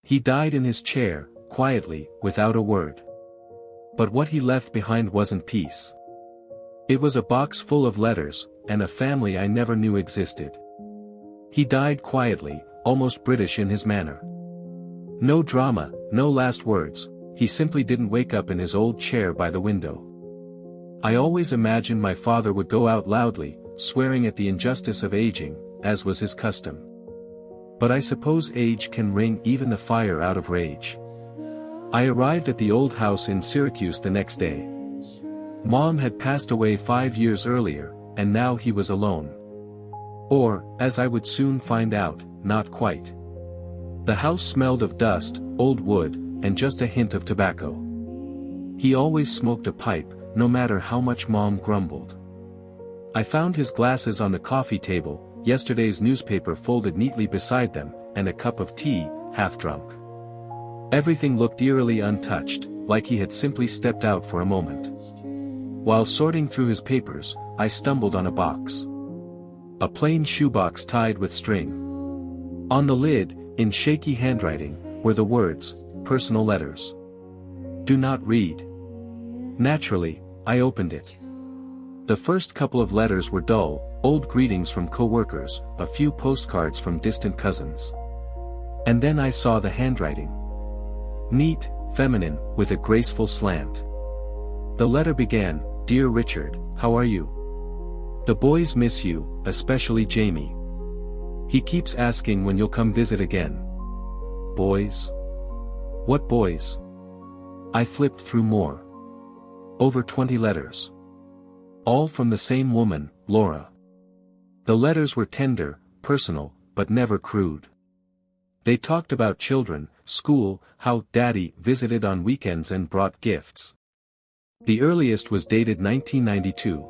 He died in his chair, quietly, without a word. But what he left behind wasn't peace. It was a box full of letters, and a family I never knew existed. He died quietly, almost British in his manner. No drama, no last words, he simply didn't wake up in his old chair by the window. I always imagined my father would go out loudly, swearing at the injustice of aging, as was his custom. But I suppose age can wring even the fire out of rage. I arrived at the old house in Syracuse the next day. Mom had passed away 5 years earlier, and now he was alone. Or, as I would soon find out, not quite. The house smelled of dust, old wood, and just a hint of tobacco. He always smoked a pipe, no matter how much Mom grumbled. I found his glasses on the coffee table, yesterday's newspaper folded neatly beside them, and a cup of tea, half drunk. Everything looked eerily untouched, like he had simply stepped out for a moment. While sorting through his papers, I stumbled on a box. A plain shoebox tied with string. On the lid, in shaky handwriting, were the words, "Personal letters. Do not read." Naturally, I opened it. The first couple of letters were dull, old greetings from co-workers, a few postcards from distant cousins. And then I saw the handwriting. Neat, feminine, with a graceful slant. The letter began, "Dear Richard, how are you? The boys miss you, especially Jamie. He keeps asking when you'll come visit again." Boys? What boys? I flipped through more. Over 20 letters. All from the same woman, Laura. The letters were tender, personal, but never crude. They talked about children, school, how Daddy visited on weekends and brought gifts. The earliest was dated 1992.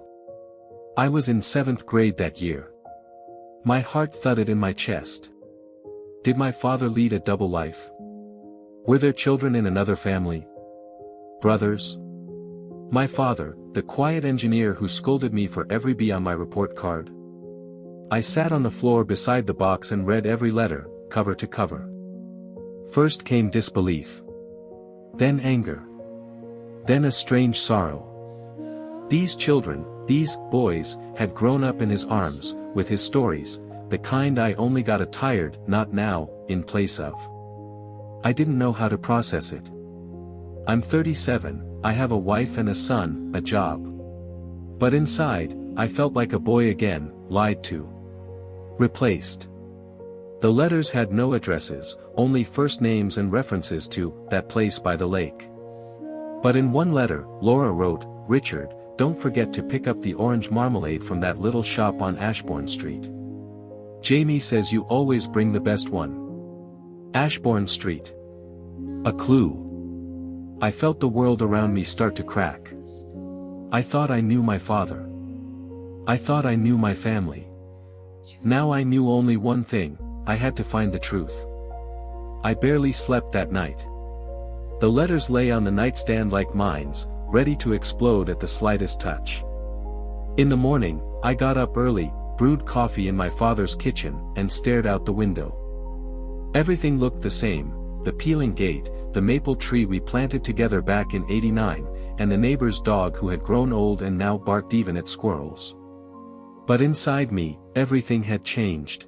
I was in 7th grade that year. My heart thudded in my chest. Did my father lead a double life? Were there children in another family? Brothers? My father, the quiet engineer who scolded me for every B on my report card? I sat on the floor beside the box and read every letter, cover to cover. First came disbelief. Then anger. Then a strange sorrow. These children, these boys, had grown up in his arms, with his stories, the kind I only got a tired "not now" in place of. I didn't know how to process it. I'm 37, I have a wife and a son, a job. But inside, I felt like a boy again, lied to. Replaced. The letters had no addresses, only first names and references to "that place by the lake." But in one letter, Laura wrote, "Richard, don't forget to pick up the orange marmalade from that little shop on Ashbourne Street. Jamie says you always bring the best one." Ashbourne Street. A clue. I felt the world around me start to crack. I thought I knew my father. I thought I knew my family. Now I knew only one thing, I had to find the truth. I barely slept that night. The letters lay on the nightstand like mines, ready to explode at the slightest touch. In the morning, I got up early, brewed coffee in my father's kitchen, and stared out the window. Everything looked the same, the peeling gate, the maple tree we planted together back in '89, and the neighbor's dog who had grown old and now barked even at squirrels. But inside me, everything had changed.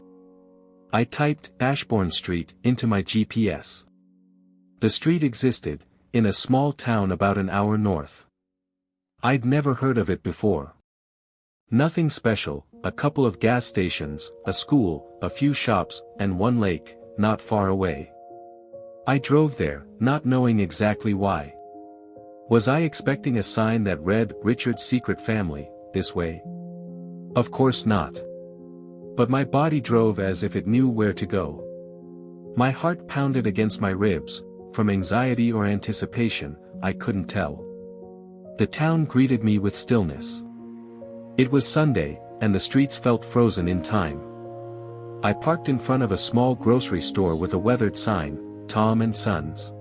I typed Ashbourne Street into my GPS. The street existed, in a small town about an hour north. I'd never heard of it before. Nothing special, a couple of gas stations, a school, a few shops, and one lake, not far away. I drove there, not knowing exactly why. Was I expecting a sign that read, "Richard's Secret Family, this way"? Of course not. But my body drove as if it knew where to go. My heart pounded against my ribs, from anxiety or anticipation, I couldn't tell. The town greeted me with stillness. It was Sunday, and the streets felt frozen in time. I parked in front of a small grocery store with a weathered sign, Tom and Sons.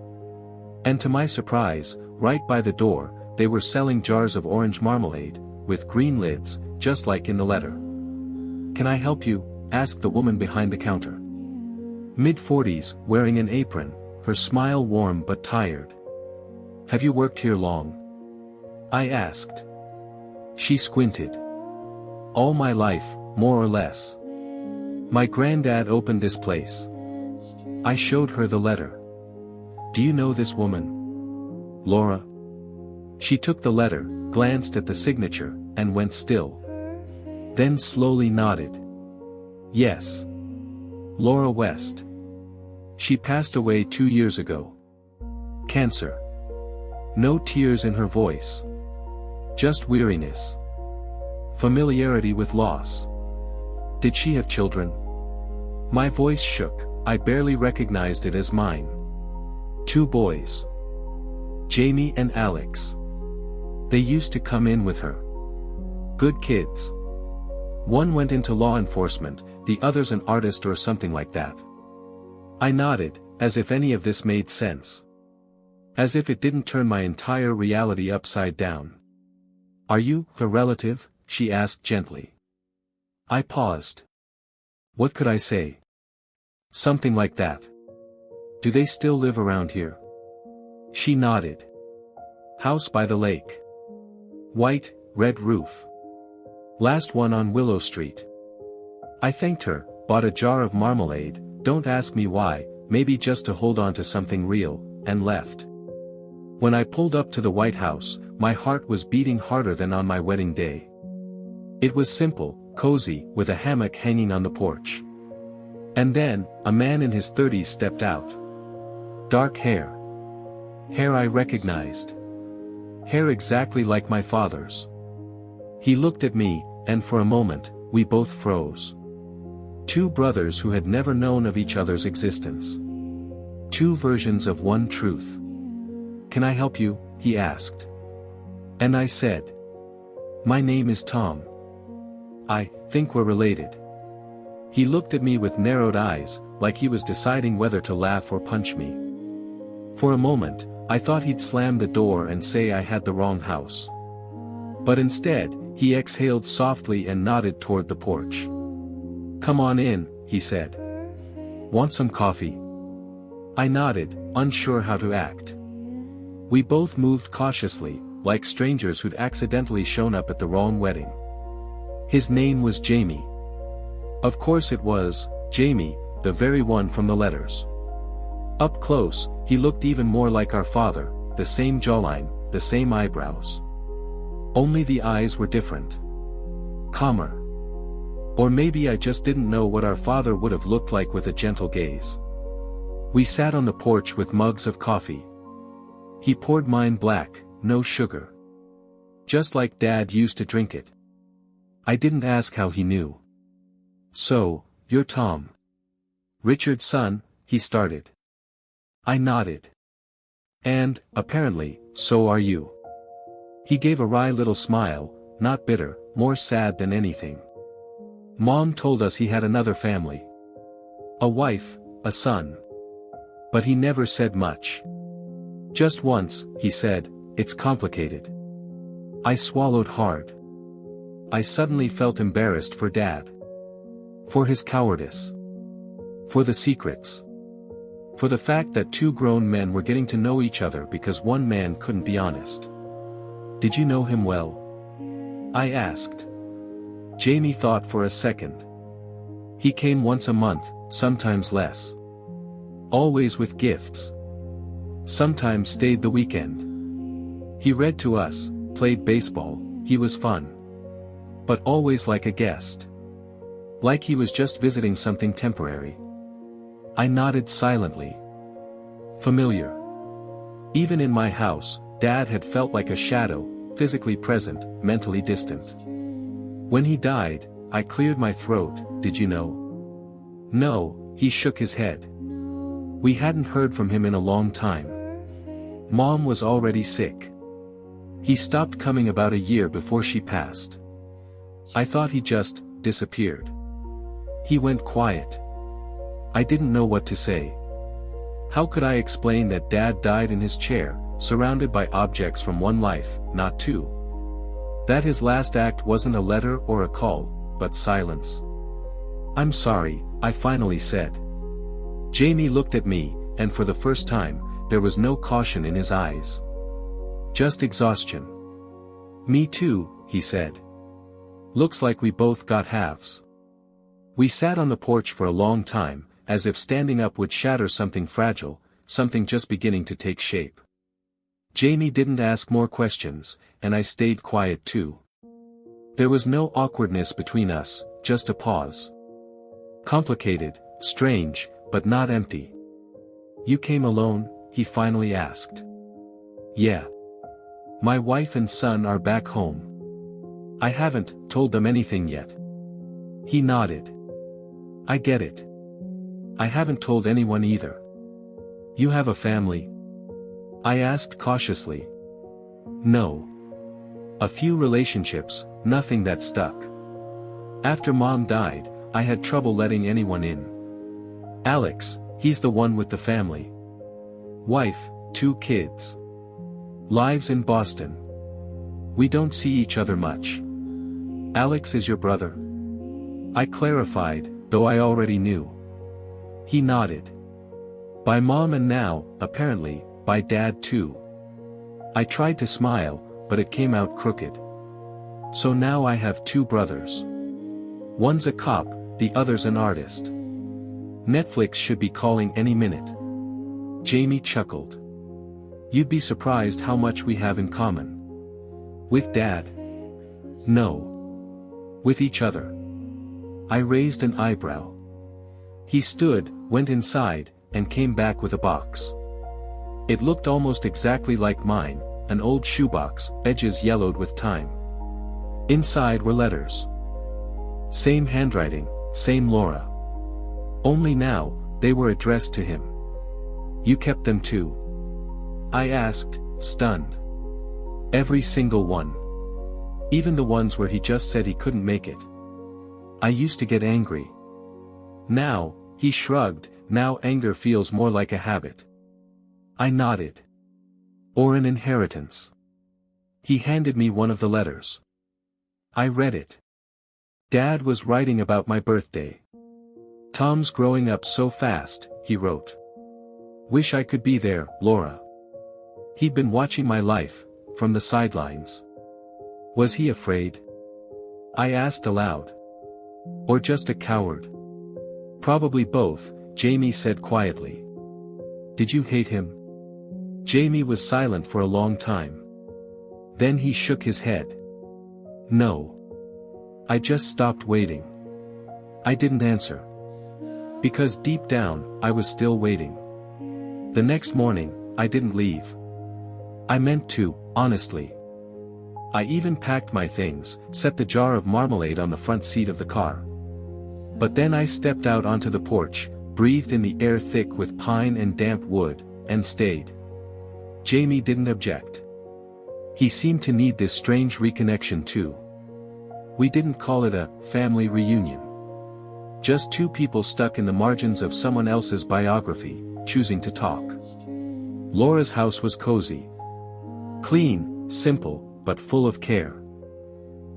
And to my surprise, right by the door, they were selling jars of orange marmalade, with green lids, just like in the letter. "Can I help you?" asked the woman behind the counter. Mid-40s, wearing an apron, her smile warm but tired. "Have you worked here long?" I asked. She squinted. "All my life, more or less. My granddad opened this place." I showed her the letter. "Do you know this woman? Laura?" She took the letter, glanced at the signature, and went still. Then slowly nodded. "Yes. Laura West. She passed away 2 years ago. Cancer." No tears in her voice. Just weariness. Familiarity with loss. "Did she have children?" My voice shook, I barely recognized it as mine. "2 boys. Jamie and Alex. They used to come in with her. Good kids. One went into law enforcement, the other's an artist or something like that." I nodded, as if any of this made sense. As if it didn't turn my entire reality upside down. "Are you a relative?" she asked gently. I paused. What could I say? Something like that. "Do they still live around here?" She nodded. "House by the lake. White, red roof. Last one on Willow Street." I thanked her, bought a jar of marmalade, don't ask me why, maybe just to hold on to something real, and left. When I pulled up to the White House, my heart was beating harder than on my wedding day. It was simple, cozy, with a hammock hanging on the porch. And then, a man in his 30s stepped out. Dark hair. Hair I recognized. Hair exactly like my father's. He looked at me, and for a moment, we both froze. 2 brothers who had never known of each other's existence. 2 versions of one truth. "Can I help you?" he asked. And I said. "My name is Tom. I think we're related." He looked at me with narrowed eyes, like he was deciding whether to laugh or punch me. For a moment, I thought he'd slam the door and say I had the wrong house. But instead, he exhaled softly and nodded toward the porch. "Come on in," he said. "Want some coffee?" I nodded, unsure how to act. We both moved cautiously, like strangers who'd accidentally shown up at the wrong wedding. His name was Jamie. Of course it was, Jamie, the very one from the letters. Up close, he looked even more like our father, the same jawline, the same eyebrows. Only the eyes were different. Calmer. Or maybe I just didn't know what our father would have looked like with a gentle gaze. We sat on the porch with mugs of coffee. He poured mine black, no sugar. Just like Dad used to drink it. I didn't ask how he knew. "So, you're Tom. Richard's son," he started. I nodded. "And, apparently, so are you." He gave a wry little smile, not bitter, more sad than anything. "Mom told us he had another family. A wife, a son. But he never said much. Just once, he said, 'It's complicated.'" I swallowed hard. I suddenly felt embarrassed for Dad. For his cowardice. For the secrets. For the fact that 2 grown men were getting to know each other because one man couldn't be honest. "Did you know him well?" I asked. Jamie thought for a second. "He came once a month, sometimes less. Always with gifts. Sometimes stayed the weekend. He read to us, played baseball, he was fun. But always like a guest. Like he was just visiting something temporary." I nodded silently. Familiar. Even in my house, Dad had felt like a shadow, physically present, mentally distant. When he died, I cleared my throat. "Did you know?" "No," he shook his head. "We hadn't heard from him in a long time. Mom was already sick. He stopped coming about a year before she passed. I thought he just disappeared. He went quiet." I didn't know what to say. How could I explain that Dad died in his chair, surrounded by objects from one life, not 2? That his last act wasn't a letter or a call, but silence. "I'm sorry," I finally said. Jamie looked at me, and for the first time, there was no caution in his eyes. Just exhaustion. "Me too," he said. "Looks like we both got halves." We sat on the porch for a long time, as if standing up would shatter something fragile, something just beginning to take shape. Jamie didn't ask more questions, and I stayed quiet too. There was no awkwardness between us, just a pause. Complicated, strange, but not empty. "You came alone?" he finally asked. "Yeah. My wife and son are back home. I haven't told them anything yet." He nodded. "I get it. I haven't told anyone either." "You have a family?" I asked cautiously. "No. A few relationships, nothing that stuck. After Mom died, I had trouble letting anyone in. Alex, he's the one with the family. Wife, 2 kids. Lives in Boston. We don't see each other much." "Alex is your brother?" I clarified, though I already knew. He nodded. "By Mom and now, apparently, by Dad too." I tried to smile, but it came out crooked. "So now I have 2 brothers. One's a cop, the other's an artist. Netflix should be calling any minute." Jamie chuckled. "You'd be surprised how much we have in common." "With Dad?" "No. With each other." I raised an eyebrow. He stood, went inside, and came back with a box. It looked almost exactly like mine, an old shoebox, edges yellowed with time. Inside were letters. Same handwriting, same Laura. Only now, they were addressed to him. "You kept them too?" I asked, stunned. "Every single one. Even the ones where he just said he couldn't make it." I used to get angry. Now, he shrugged, now anger feels more like a habit. I nodded. "Or an inheritance." He handed me one of the letters. I read it. Dad was writing about my birthday. "Tom's growing up so fast," he wrote. "Wish I could be there, Laura." He'd been watching my life, from the sidelines. Was he afraid? I asked aloud. Or just a coward? "Probably both," Jamie said quietly. "Did you hate him?" Jamie was silent for a long time. Then he shook his head. "No. I just stopped waiting." I didn't answer. Because deep down, I was still waiting. The next morning, I didn't leave. I meant to, honestly. I even packed my things, set the jar of marmalade on the front seat of the car. But then I stepped out onto the porch, breathed in the air thick with pine and damp wood, and stayed. Jamie didn't object. He seemed to need this strange reconnection too. We didn't call it a family reunion. Just 2 people stuck in the margins of someone else's biography, choosing to talk. Laura's house was cozy. Clean, simple, but full of care.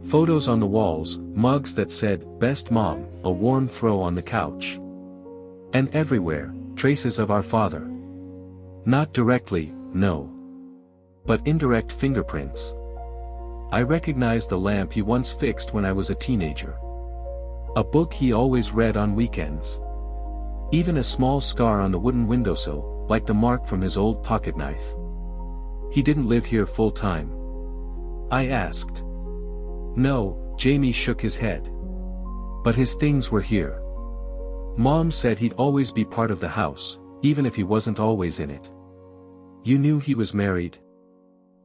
Photos on the walls, mugs that said, "Best Mom," a warm throw on the couch. And everywhere, traces of our father. Not directly, no. But indirect fingerprints. I recognized the lamp he once fixed when I was a teenager. A book he always read on weekends. Even a small scar on the wooden windowsill, like the mark from his old pocket knife. He didn't live here full time. I asked. No, Jamie shook his head. But his things were here. Mom said he'd always be part of the house, even if he wasn't always in it. You knew he was married?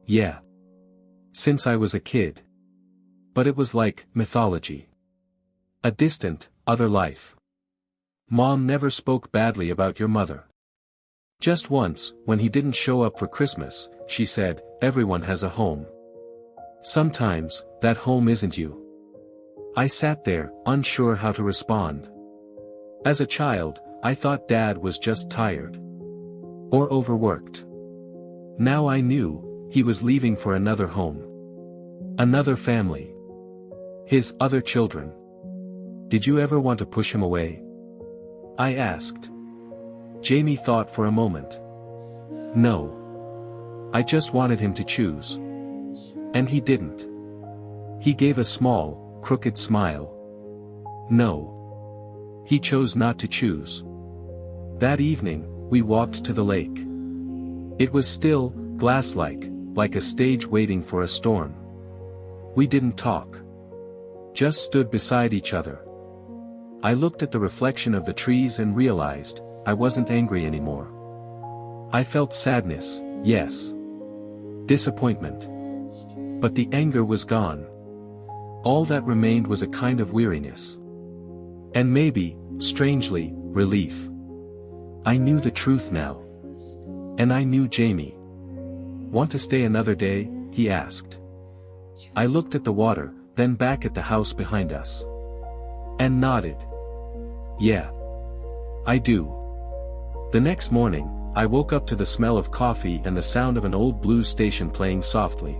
Yeah. Since I was a kid. But it was like mythology. A distant, other life. Mom never spoke badly about your mother. Just once, when he didn't show up for Christmas, she said, "Everyone has a home. Sometimes, that home isn't you." I sat there, unsure how to respond. As a child, I thought Dad was just tired. Or overworked. Now I knew, he was leaving for another home. Another family. His other children. Did you ever want to push him away? I asked. Jamie thought for a moment. No. I just wanted him to choose. And he didn't. He gave a small, crooked smile. No. He chose not to choose. That evening, we walked to the lake. It was still, glass-like, like a stage waiting for a storm. We didn't talk. Just stood beside each other. I looked at the reflection of the trees and realized, I wasn't angry anymore. I felt sadness, yes. Disappointment. But the anger was gone. All that remained was a kind of weariness. And maybe, strangely, relief. I knew the truth now. And I knew Jamie. Want to stay another day? He asked. I looked at the water, then back at the house behind us. And nodded. Yeah. I do. The next morning, I woke up to the smell of coffee and the sound of an old blues station playing softly.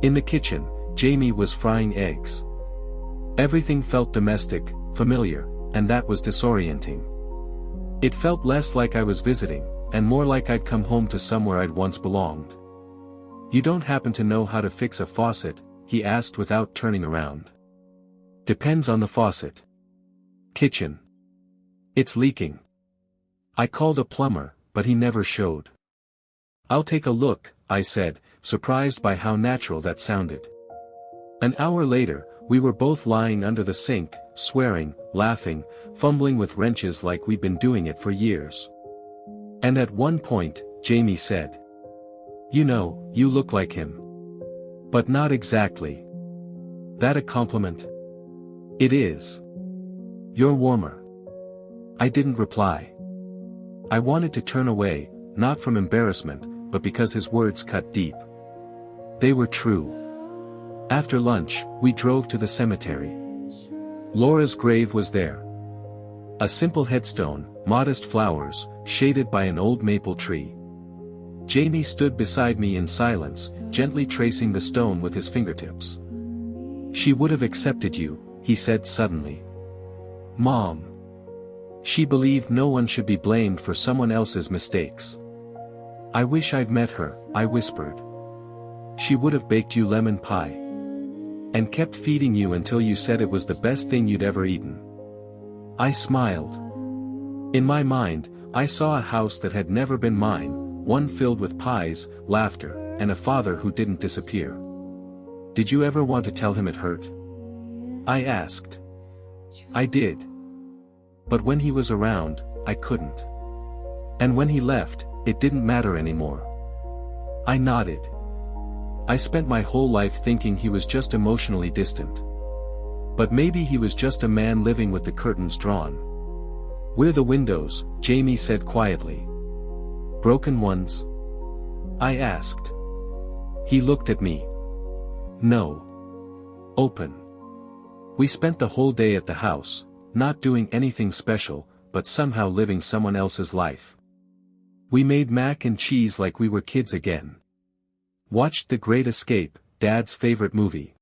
In the kitchen, Jamie was frying eggs. Everything felt domestic, familiar, and that was disorienting. It felt less like I was visiting, and more like I'd come home to somewhere I'd once belonged. You don't happen to know how to fix a faucet? He asked without turning around. Depends on the faucet. Kitchen. It's leaking. I called a plumber, but he never showed. I'll take a look, I said, surprised by how natural that sounded. An hour later, we were both lying under the sink, swearing, laughing, fumbling with wrenches like we'd been doing it for years. And at one point, Jamie said, "You know, you look like him." But not exactly. That a compliment? It is. You're warmer. I didn't reply. I wanted to turn away, not from embarrassment, but because his words cut deep. They were true. After lunch, we drove to the cemetery. Laura's grave was there. A simple headstone, modest flowers, shaded by an old maple tree. Jamie stood beside me in silence, gently tracing the stone with his fingertips. She would have accepted you, he said suddenly. Mom. She believed no one should be blamed for someone else's mistakes. I wish I'd met her, I whispered. She would have baked you lemon pie. And kept feeding you until you said it was the best thing you'd ever eaten. I smiled. In my mind, I saw a house that had never been mine, one filled with pies, laughter, and a father who didn't disappear. Did you ever want to tell him it hurt? I asked. I did. But when he was around, I couldn't. And when he left, it didn't matter anymore. I nodded. I spent my whole life thinking he was just emotionally distant. But maybe he was just a man living with the curtains drawn. We're the windows, Jamie said quietly. Broken ones? I asked. He looked at me. No. Open. We spent the whole day at the house, not doing anything special, but somehow living someone else's life. We made mac and cheese like we were kids again. Watched The Great Escape, Dad's favorite movie.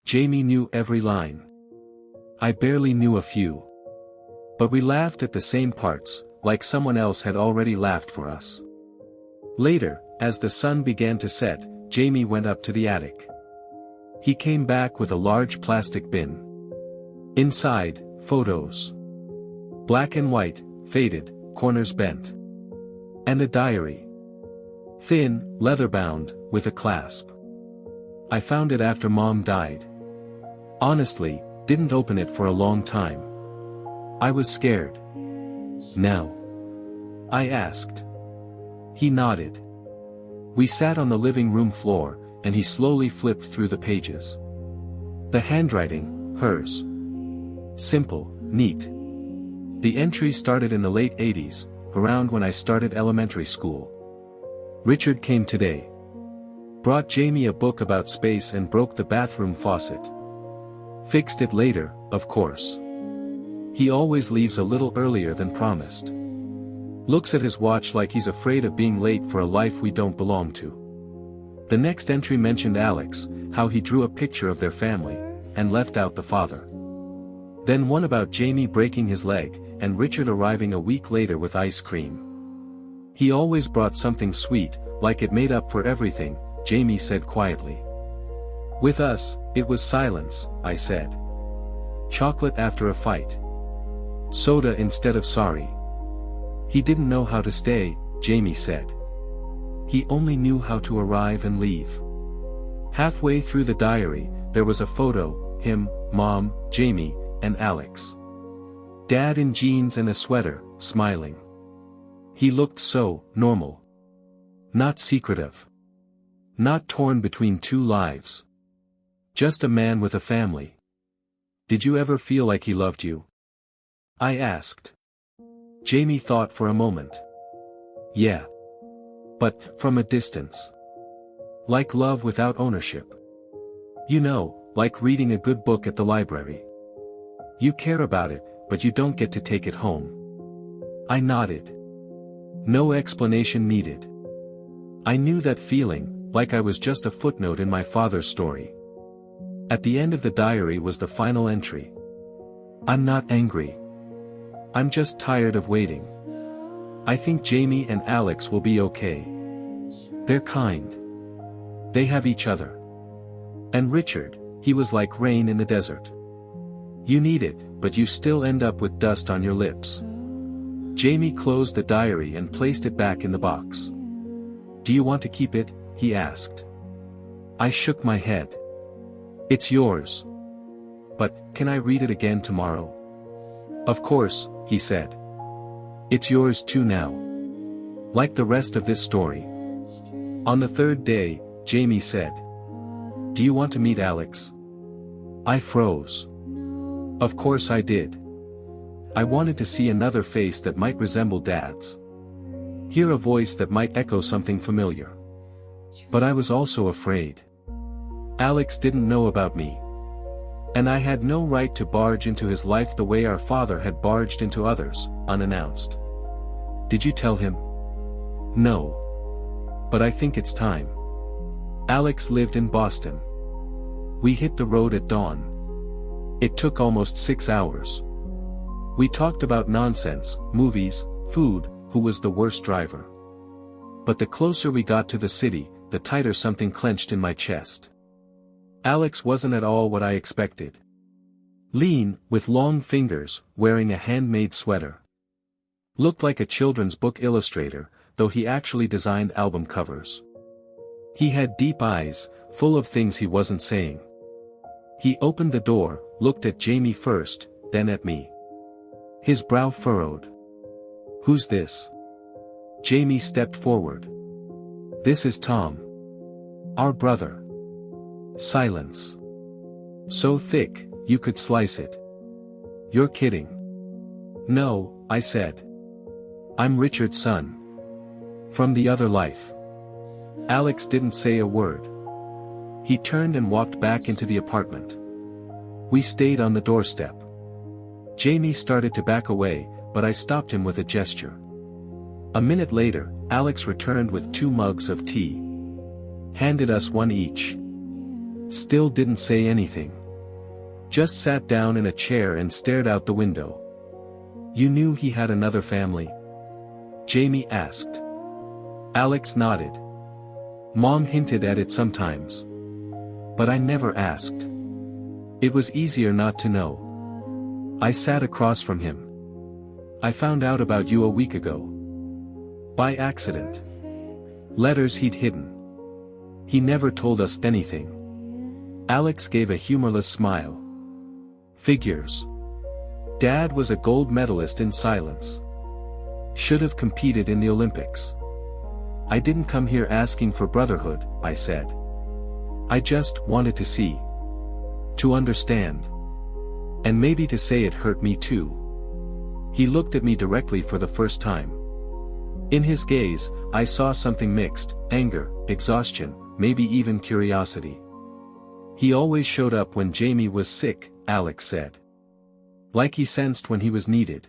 Jamie knew every line. I barely knew a few. But we laughed at the same parts, like someone else had already laughed for us. Later, as the sun began to set, Jamie went up to the attic. He came back with a large plastic bin. Inside, photos. Black and white, faded, corners bent. And a diary. Thin, leather-bound, with a clasp. I found it after Mom died. Honestly, didn't open it for a long time. I was scared. Now? I asked. He nodded. We sat on the living room floor, and he slowly flipped through the pages. The handwriting, hers. Simple, neat. The entry started in the late 80s, around when I started elementary school. Richard came today. Brought Jamie a book about space and broke the bathroom faucet. Fixed it later, of course. He always leaves a little earlier than promised. Looks at his watch like he's afraid of being late for a life we don't belong to. The next entry mentioned Alex, how he drew a picture of their family, and left out the father. Then one about Jamie breaking his leg, and Richard arriving a week later with ice cream. He always brought something sweet, like it made up for everything, Jamie said quietly. With us, it was silence, I said. Chocolate after a fight. Soda instead of sorry. He didn't know how to stay, Jamie said. He only knew how to arrive and leave. Halfway through the diary, there was a photo, him, Mom, Jamie, and Alex. Dad in jeans and a sweater, smiling. He looked so normal. Not secretive. Not torn between two lives. Just a man with a family. Did you ever feel like he loved you? I asked. Jamie thought for a moment. Yeah. But, from a distance. Like love without ownership. You know, like reading a good book at the library. You care about it, but you don't get to take it home. I nodded. No explanation needed. I knew that feeling, like I was just a footnote in my father's story. At the end of the diary was the final entry. I'm not angry. I'm just tired of waiting. I think Jamie and Alex will be okay. They're kind. They have each other. And Richard, he was like rain in the desert. You need it, but you still end up with dust on your lips. Jamie closed the diary and placed it back in the box. Do you want to keep it? He asked. I shook my head. It's yours. But, can I read it again tomorrow? Of course, he said. It's yours too now. Like the rest of this story. On the third day, Jamie said. Do you want to meet Alex? I froze. Of course I did. I wanted to see another face that might resemble Dad's. Hear a voice that might echo something familiar. But I was also afraid. Alex didn't know about me. And I had no right to barge into his life the way our father had barged into others, unannounced. Did you tell him? No. But I think it's time. Alex lived in Boston. We hit the road at dawn. It took almost 6 hours. We talked about nonsense, movies, food, who was the worst driver. But the closer we got to the city, the tighter something clenched in my chest. Alex wasn't at all what I expected. Lean, with long fingers, wearing a handmade sweater. Looked like a children's book illustrator, though he actually designed album covers. He had deep eyes, full of things he wasn't saying. He opened the door, looked at Jamie first, then at me. His brow furrowed. Who's this? Jamie stepped forward. This is Tom. Our brother. Silence. So thick, you could slice it. You're kidding. No, I said. I'm Richard's son. From the other life. Alex didn't say a word. He turned and walked back into the apartment. We stayed on the doorstep. Jamie started to back away, but I stopped him with a gesture. A minute later, Alex returned with 2 mugs of tea. Handed us one each. Still didn't say anything. Just sat down in a chair and stared out the window. You knew he had another family? Jamie asked. Alex nodded. Mom hinted at it sometimes. But I never asked. It was easier not to know. I sat across from him. I found out about you a week ago. By accident. Letters he'd hidden. He never told us anything. Alex gave a humorless smile. Figures. Dad was a gold medalist in silence. Should have competed in the Olympics. I didn't come here asking for brotherhood, I said. I just wanted to see. To understand. And maybe to say it hurt me too. He looked at me directly for the first time. In his gaze, I saw something mixed, anger, exhaustion, maybe even curiosity. He always showed up when Jamie was sick, Alex said. Like he sensed when he was needed.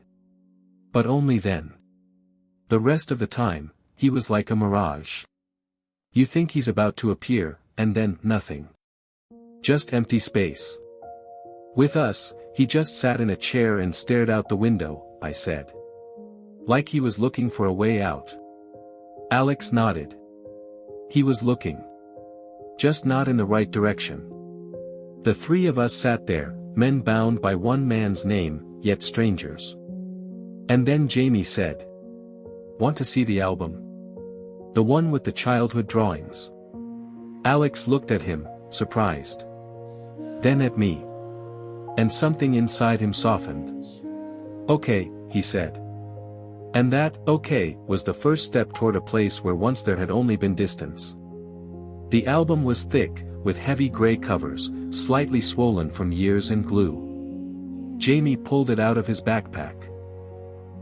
But only then. The rest of the time, he was like a mirage. You think he's about to appear, and then, nothing. Just empty space. With us, he just sat in a chair and stared out the window, I said. Like he was looking for a way out. Alex nodded. He was looking. Just not in the right direction. The three of us sat there, men bound by one man's name, yet strangers. And then Jamie said, "Want to see the album? The one with the childhood drawings." Alex looked at him, surprised. Then at me. And something inside him softened. "Okay," he said. And that, okay, was the first step toward a place where once there had only been distance. The album was thick, with heavy gray covers, slightly swollen from years and glue. Jamie pulled it out of his backpack.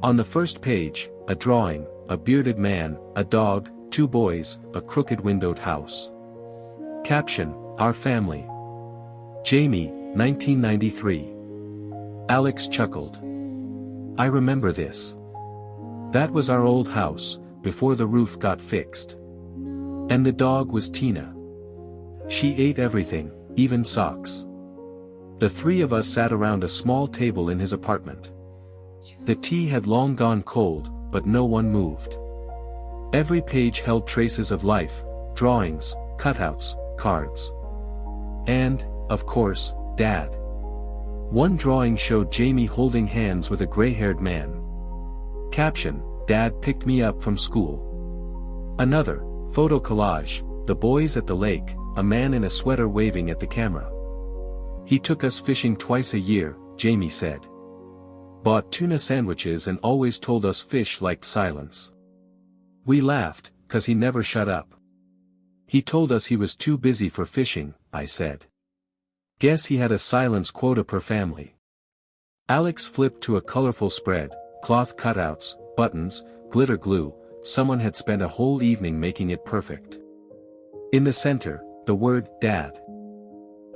On the first page, a drawing, a bearded man, a dog, two boys, a crooked windowed house. Caption, "Our Family." Jamie, 1993. Alex chuckled. "I remember this. That was our old house, before the roof got fixed. And the dog was Tina. She ate everything, even socks." The three of us sat around a small table in his apartment. The tea had long gone cold, but no one moved. Every page held traces of life, drawings, cutouts, cards. And, of course, Dad. One drawing showed Jamie holding hands with a gray-haired man. Caption, "Dad picked me up from school." Another, photo collage, the boys at the lake, a man in a sweater waving at the camera. "He took us fishing twice a year," Jamie said. "Bought tuna sandwiches and always told us fish liked silence." We laughed, 'cause he never shut up. "He told us he was too busy for fishing," I said. "Guess he had a silence quota per family." Alex flipped to a colorful spread, cloth cutouts, buttons, glitter glue. Someone had spent a whole evening making it perfect. In the center, the word, "Dad."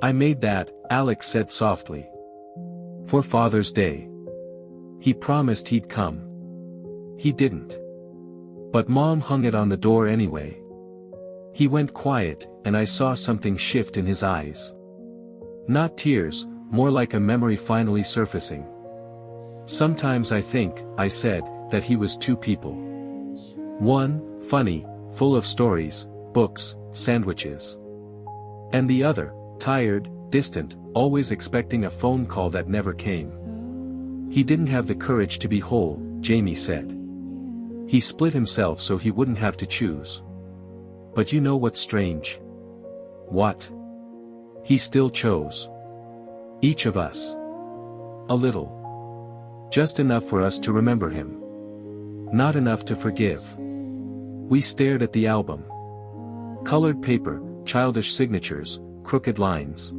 "I made that," Alex said softly. "For Father's Day. He promised he'd come. He didn't. But Mom hung it on the door anyway." He went quiet, and I saw something shift in his eyes. Not tears, more like a memory finally surfacing. "Sometimes I think," I said, "that he was two people. One, funny, full of stories, books, sandwiches. And the other, tired, distant, always expecting a phone call that never came. He didn't have the courage to be whole," Jamie said. "He split himself so he wouldn't have to choose. But you know what's strange?" "What?" "He still chose. Each of us. A little. Just enough for us to remember him. Not enough to forgive." We stared at the album. Colored paper, childish signatures, crooked lines.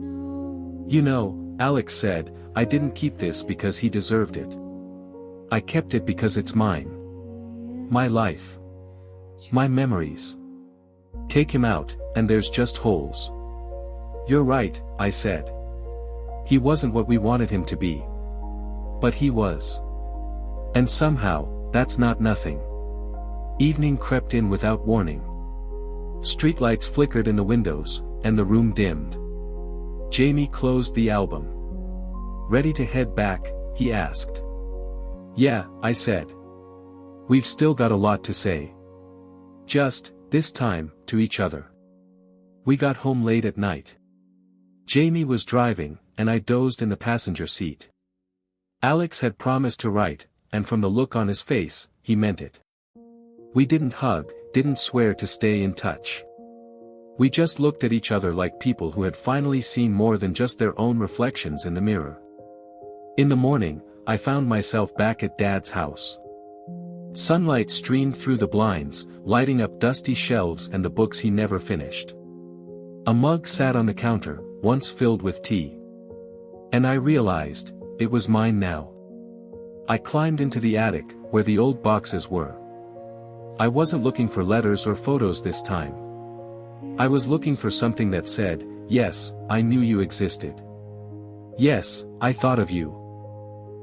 "You know," Alex said, "I didn't keep this because he deserved it. I kept it because it's mine. My life. My memories. Take him out, and there's just holes." "You're right," I said. "He wasn't what we wanted him to be. But he was. And somehow, that's not nothing." Evening crept in without warning. Streetlights flickered in the windows, and the room dimmed. Jamie closed the album. "Ready to head back?" he asked. "Yeah," I said. "We've still got a lot to say. Just, this time, to each other." We got home late at night. Jamie was driving, and I dozed in the passenger seat. Alex had promised to write, and from the look on his face, he meant it. We didn't hug, didn't swear to stay in touch. We just looked at each other like people who had finally seen more than just their own reflections in the mirror. In the morning, I found myself back at Dad's house. Sunlight streamed through the blinds, lighting up dusty shelves and the books he never finished. A mug sat on the counter, once filled with tea. And I realized, it was mine now. I climbed into the attic, where the old boxes were. I wasn't looking for letters or photos this time. I was looking for something that said, "Yes, I knew you existed. Yes, I thought of you."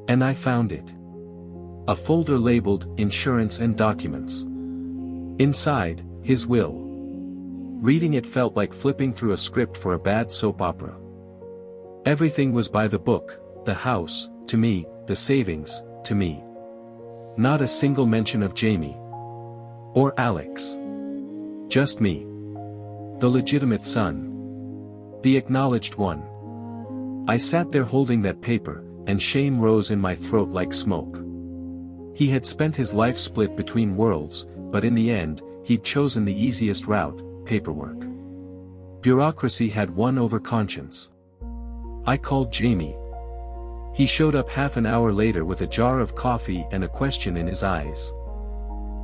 And I found it. A folder labeled, "Insurance and Documents." Inside, his will. Reading it felt like flipping through a script for a bad soap opera. Everything was by the book, the house, to me, the savings, to me. Not a single mention of Jamie. Or Alex. Just me. The legitimate son. The acknowledged one. I sat there holding that paper, and shame rose in my throat like smoke. He had spent his life split between worlds, but in the end, he'd chosen the easiest route, paperwork. Bureaucracy had won over conscience. I called Jamie. He showed up half an hour later with a jar of coffee and a question in his eyes.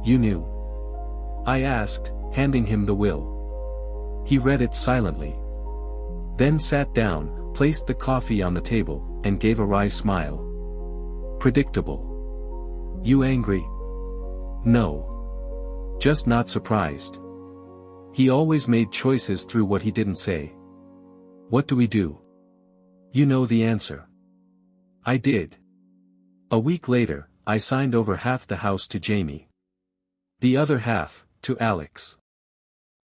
"You knew?" I asked, handing him the will. He read it silently. Then sat down, placed the coffee on the table, and gave a wry smile. Predictable. "You angry?" "No. Just not surprised." He always made choices through what he didn't say. "What do we do?" "You know the answer." I did. A week later, I signed over half the house to Jamie. The other half, to Alex.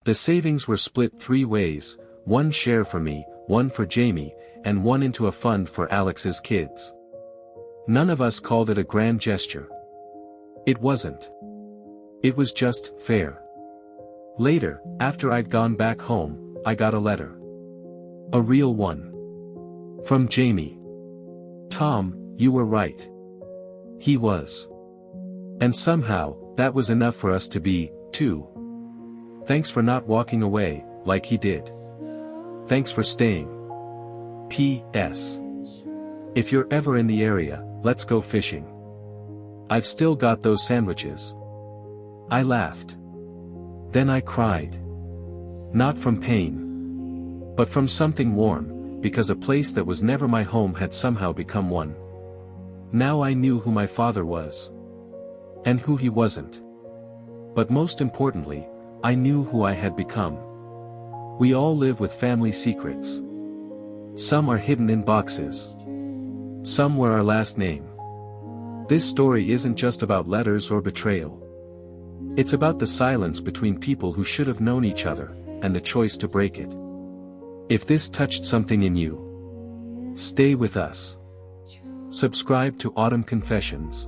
The savings were split 3 ways, 1 share for me, 1 for Jamie, and 1 into a fund for Alex's kids. None of us called it a grand gesture. It wasn't. It was just fair. Later, after I'd gone back home, I got a letter. A real one. From Jamie. "Tom, you were right. He was. And somehow, that was enough for us to be, too. Thanks for not walking away, like he did. Thanks for staying. P.S. If you're ever in the area, let's go fishing. I've still got those sandwiches." I laughed. Then I cried. Not from pain. But from something warm, because a place that was never my home had somehow become one. Now I knew who my father was. And who he wasn't. But most importantly, I knew who I had become. We all live with family secrets. Some are hidden in boxes. Some wear our last name. This story isn't just about letters or betrayal. It's about the silence between people who should have known each other, and the choice to break it. If this touched something in you, stay with us. Subscribe to Autumn Confessions.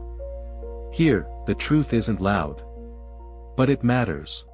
Here, the truth isn't loud. But it matters.